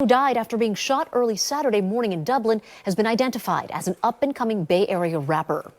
who died after being shot early Saturday morning in Dublin has been identified as an up-and-coming Bay Area rapper.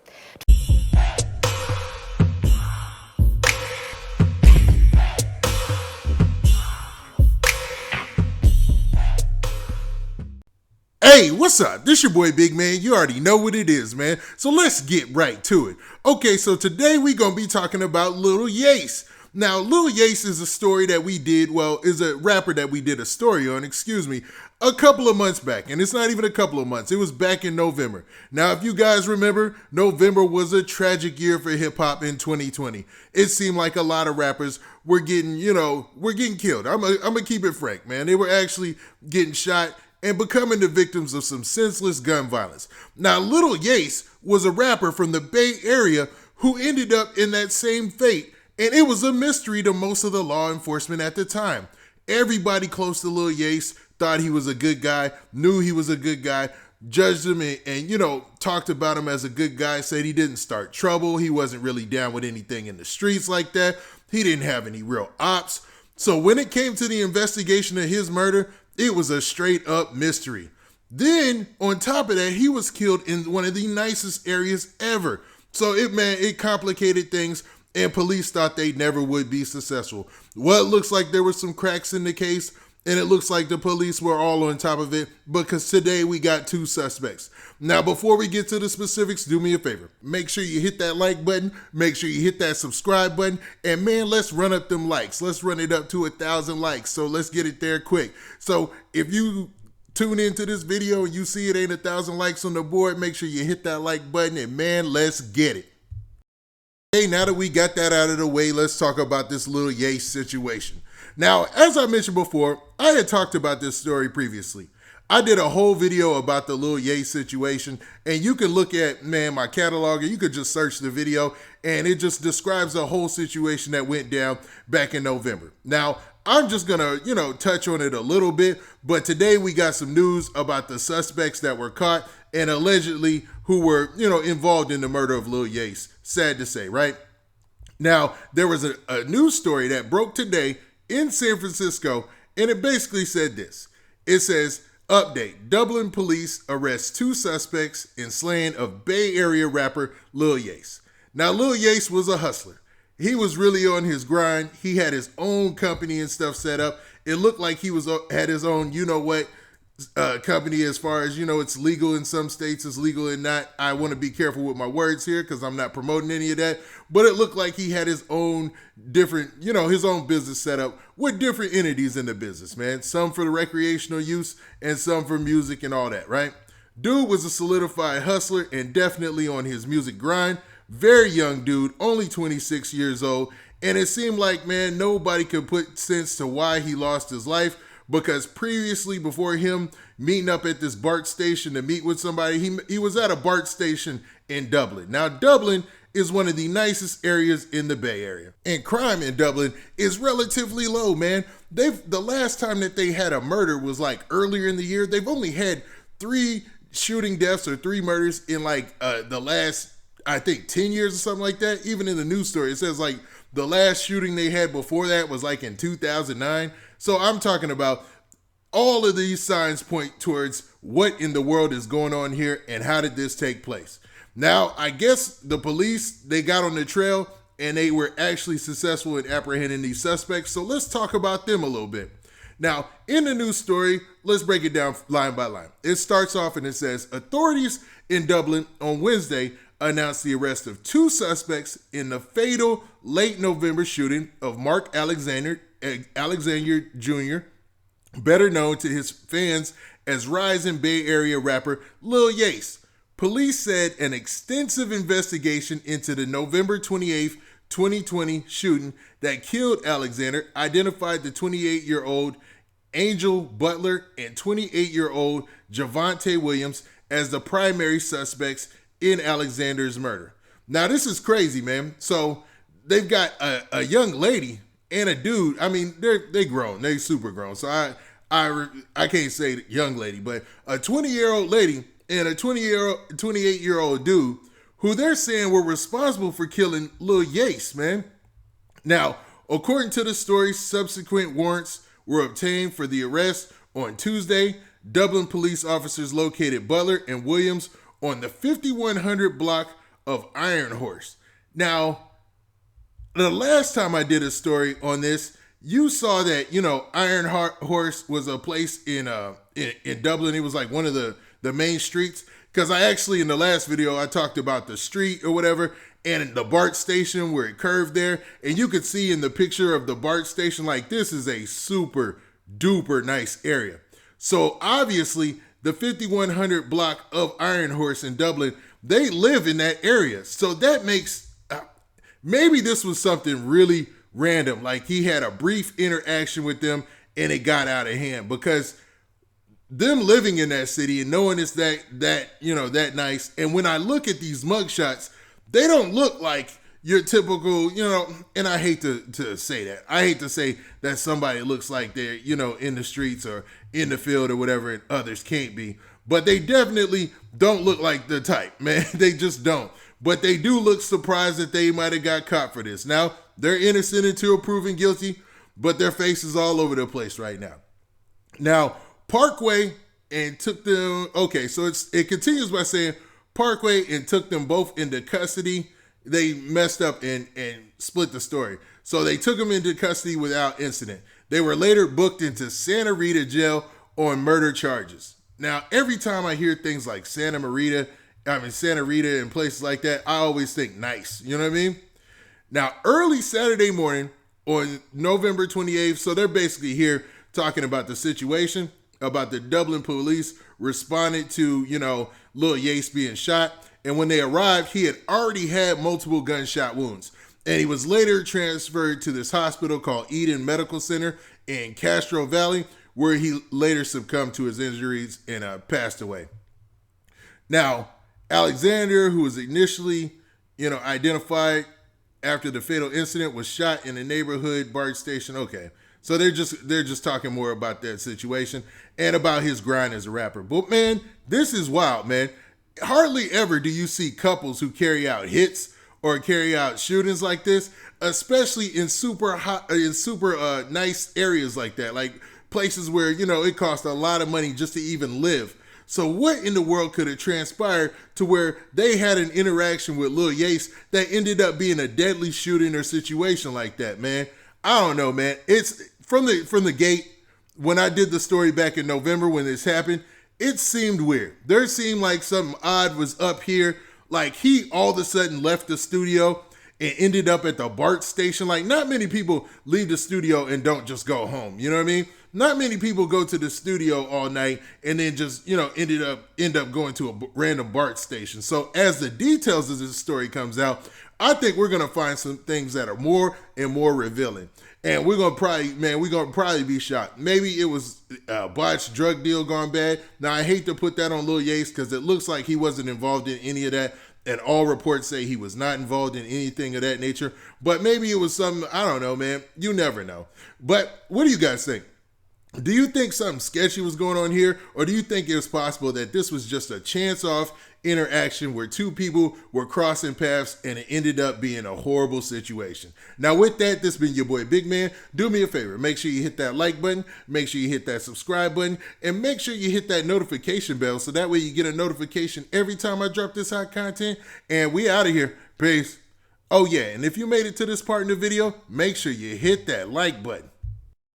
Hey, what's up? This your boy Big Man. You already know what it is, man. So let's get right to it. Okay, so today we gonna be talking about Lil Yase. Now, Lil Yase is a story that we did, is a rapper that we did a story on, a couple of months back. And it's not even a couple of months. It was back in November. Now, if you guys remember, November was a tragic year for hip hop in 2020. It seemed like a lot of rappers were getting killed. I'm gonna keep it frank, man. They were actually getting shot and becoming the victims of some senseless gun violence. Now, Lil Yase was a rapper from the Bay Area who ended up in that same fate, and it was a mystery to most of the law enforcement at the time. Everybody close to Lil Yase thought he was a good guy, knew he was a good guy, judged him and talked about him as a good guy, said he didn't start trouble, he wasn't really down with anything in the streets like that, he didn't have any real ops. So when it came to the investigation of his murder, it was a straight up mystery. Then, on top of that, he was killed in one of the nicest areas ever. So it complicated things, and police thought they never would be successful. Well, it looks like there were some cracks in the case, and it looks like the police were all on top of it, because today we got 2 suspects. Now, before we get to the specifics, do me a favor. Make sure you hit that like button, make sure you hit that subscribe button, and man, let's run up them likes. Let's run it up to 1,000 likes, so let's get it there quick. So if you tune into this video and you see it ain't 1,000 likes on the board, make sure you hit that like button, and man, let's get it. Hey, now that we got that out of the way, let's talk about this Lil Yase situation. Now, as I mentioned before, I had talked about this story previously. I did a whole video about the Lil Yase situation, and you can look at, my catalog, or you could just search the video, and it just describes the whole situation that went down back in November. Now, I'm just gonna, touch on it a little bit, but today we got some news about the suspects that were caught and allegedly who were, involved in the murder of Lil Yase. Sad to say, right? Now, there was a news story that broke today in San Francisco, and it basically said this. It says, update, Dublin police arrest 2 suspects in slaying of Bay Area rapper Lil Yase. Now, Lil Yase was a hustler. He was really on his grind. He had his own company and stuff set up. It looked like he had his own, company as far as, it's legal in some states, it's legal in not. I want to be careful with my words here because I'm not promoting any of that. But it looked like he had his own different, his own business set up with different entities in the business, man. Some for the recreational use and some for music and all that, right? Dude was a solidified hustler and definitely on his music grind. Very young dude, only 26 years old. And it seemed like, man, nobody could put sense to why he lost his life. Because previously, before him meeting up at this BART station to meet with somebody, he was at a BART station in Dublin. Now, Dublin is one of the nicest areas in the Bay Area. And crime in Dublin is relatively low, man. The last time that they had a murder was like earlier in the year. They've only had 3 shooting deaths or 3 murders in like the last, I think, 10 years or something like that. Even in the news story, it says like the last shooting they had before that was like in 2009. So I'm talking about all of these signs point towards what in the world is going on here and how did this take place. Now, I guess the police, they got on the trail and they were actually successful in apprehending these suspects. So let's talk about them a little bit. Now, in the news story, let's break it down line by line. It starts off and it says, authorities in Dublin on Wednesday announced the arrest of 2 suspects in the fatal late November shooting of Mark Alexander Jr., better known to his fans as rising Bay Area rapper Lil Yase. Police said an extensive investigation into the November 28th, 2020 shooting that killed Alexander identified the 28-year-old Angel Butler and 28-year-old Jovante Williams as the primary suspects in Alexander's murder. Now, this is crazy, man. So they've got a young lady and a dude. I mean, they grown. They super grown. So I can't say young lady, but a 20-year-old lady and a 28-year-old dude who they're saying were responsible for killing Lil Yase, man. Now, according to the story, subsequent warrants were obtained for the arrest On Tuesday, Dublin police officers located Butler and Williams on the 5100 block of Iron Horse. Now, the last time I did a story on this, you saw that, Iron Horse was a place in Dublin. It was like one of the main streets. Because I actually, in the last video, I talked about the street or whatever, and the BART station where it curved there. And you could see in the picture of the BART station, like, this is a super duper nice area. So obviously, the 5100 block of Iron Horse in Dublin, they live in that area. So that makes, maybe this was something really random. Like he had a brief interaction with them and it got out of hand, because them living in that city and knowing it's that nice. And when I look at these mugshots, they don't look like your typical, and I hate to say that. I hate to say that somebody looks like they're, in the streets or in the field or whatever, and others can't be. But they definitely don't look like the type, man. They just don't. But they do look surprised that they might have got caught for this. Now, they're innocent until proven guilty, but their face is all over the place right now. Now, Parkway and took them, okay, so it continues by saying Parkway and took them both into custody. They messed up and split the story. So they took them into custody without incident. They were later booked into Santa Rita jail on murder charges. Now, every time I hear things like Santa Rita and places like that, I always think nice, you know what I mean? Now, early Saturday morning on November 28th, so they're basically here talking about the situation, about the Dublin police responded to, Lil Yase being shot. And when they arrived, he had already had multiple gunshot wounds. And he was later transferred to this hospital called Eden Medical Center in Castro Valley, where he later succumbed to his injuries and passed away. Now, Alexander, who was initially, identified after the fatal incident, was shot in the neighborhood BART station. Okay. So they're just talking more about that situation and about his grind as a rapper. But man, this is wild, man. Hardly ever do you see couples who carry out hits or carry out shootings like this, especially in super nice areas like that, like places where, it costs a lot of money just to even live. So what in the world could have transpired to where they had an interaction with Lil Yase that ended up being a deadly shooting or situation like that, man? I don't know, man. It's from the gate. When I did the story back in November when this happened, it seemed weird. There seemed like something odd was up here. Like he all of a sudden left the studio and ended up at the BART station. Like not many people leave the studio and don't just go home. You know what I mean? Not many people go to the studio all night and then just, end up going to a random BART station. So as the details of this story comes out, I think we're going to find some things that are more and more revealing. And we're going to probably be shocked. Maybe it was a botched drug deal gone bad. Now, I hate to put that on Lil Yase because it looks like he wasn't involved in any of that. And all reports say he was not involved in anything of that nature. But maybe it was something, I don't know, man. You never know. But what do you guys think? Do you think something sketchy was going on here? Or do you think it was possible that this was just a chance-off interaction where two people were crossing paths and it ended up being a horrible situation? Now with that, this has been your boy Big Man. Do me a favor. Make sure you hit that like button. Make sure you hit that subscribe button. And make sure you hit that notification bell so that way you get a notification every time I drop this hot content. And we out of here. Peace. Oh yeah, and if you made it to this part in the video, make sure you hit that like button.